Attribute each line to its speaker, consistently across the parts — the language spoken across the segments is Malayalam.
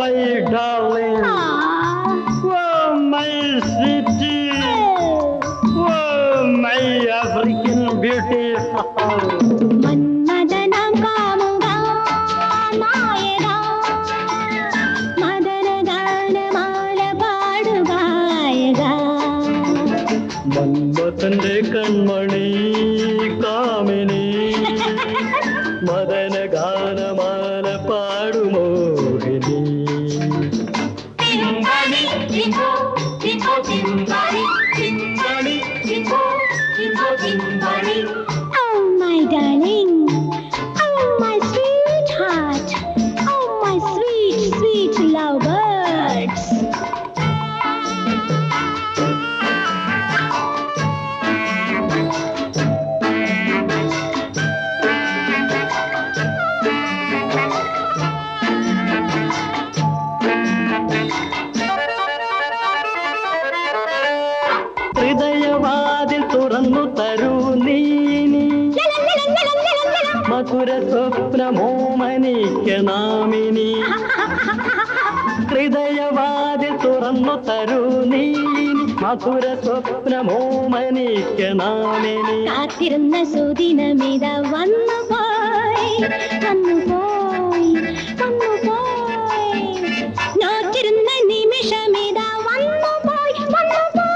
Speaker 1: My darling, oh my sweetie, oh my African beauty.
Speaker 2: മന്മഥനാം കാമുകാ നായകാ മദനഗാനമാല പാടുകായകാ
Speaker 1: മന്മഥന്റെ Kanmani Kamini മദനഗാനമാല പാടുമോഹിനി.
Speaker 2: Oh my darling, oh my sweetheart, oh my sweet, sweet lovebirds.
Speaker 1: ഹൃദയവാതിൽ തുറന്നു തരൂ നീ മധുര സ്വപ്നമോമനിക്കണാമിനി. ഹൃദയവാതിൽ തുറന്നു തരൂ നീ മധുര സ്വപ്നമോമനിക്കണാമിനി.
Speaker 2: കാത്തിരുന്ന സുദിനമിത വന്നുപോയി വന്നുപോയി വന്നുപോയി നോറ്റിരുന്ന നിമിഷമിത വന്നുപോയി വന്നുപോയി.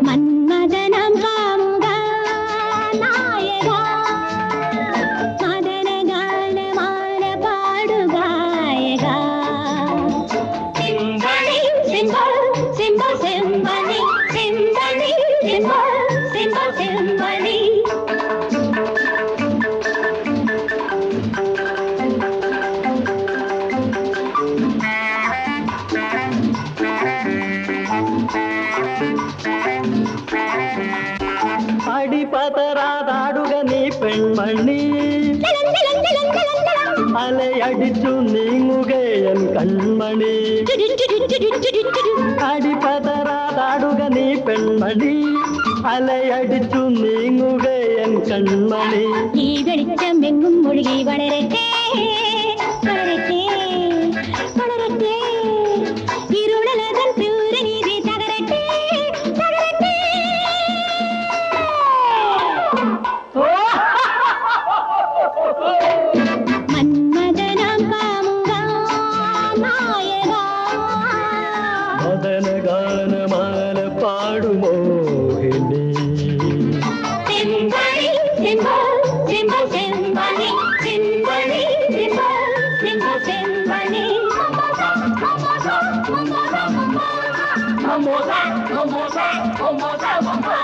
Speaker 2: മന്മഥനാം കാമുകാ നായകാ മദനഗാനമാല പാടുകായകാ സിംബൽ സിംബൽ സിംബനി സിംബനി സിംബൽ സിംബൽ സിംബനി.
Speaker 1: അടിപതറാതാടുക നീ പെൺമണി അലയടിച്ചു നീങ്ങുകയൻ കൺമണി. അടിപതറാതാടുക നീ പെൺമണി അലയടിച്ചു നീങ്ങുകയൻ കൺമണി.
Speaker 2: ഈ വെളിച്ചം എങ്ങും മുഴുകി വളരട്ടെ വളരട്ടെ വളരട്ടെ ഇരുളലതൻ പ്യൂരനീതി തകരട്ടെ തകരട്ടെ. മന്മഥനാം കാമുകാ നായകാ
Speaker 1: മദനഗാനമാല പാടുമോഹിനി.
Speaker 2: സിംബനി സിംബൽ സിംബൽ സിംബനി സിംബനി സിംബൽ സിംബൽ സിംബനി.
Speaker 1: മമോദ മമോദ മമോദ മമോദ.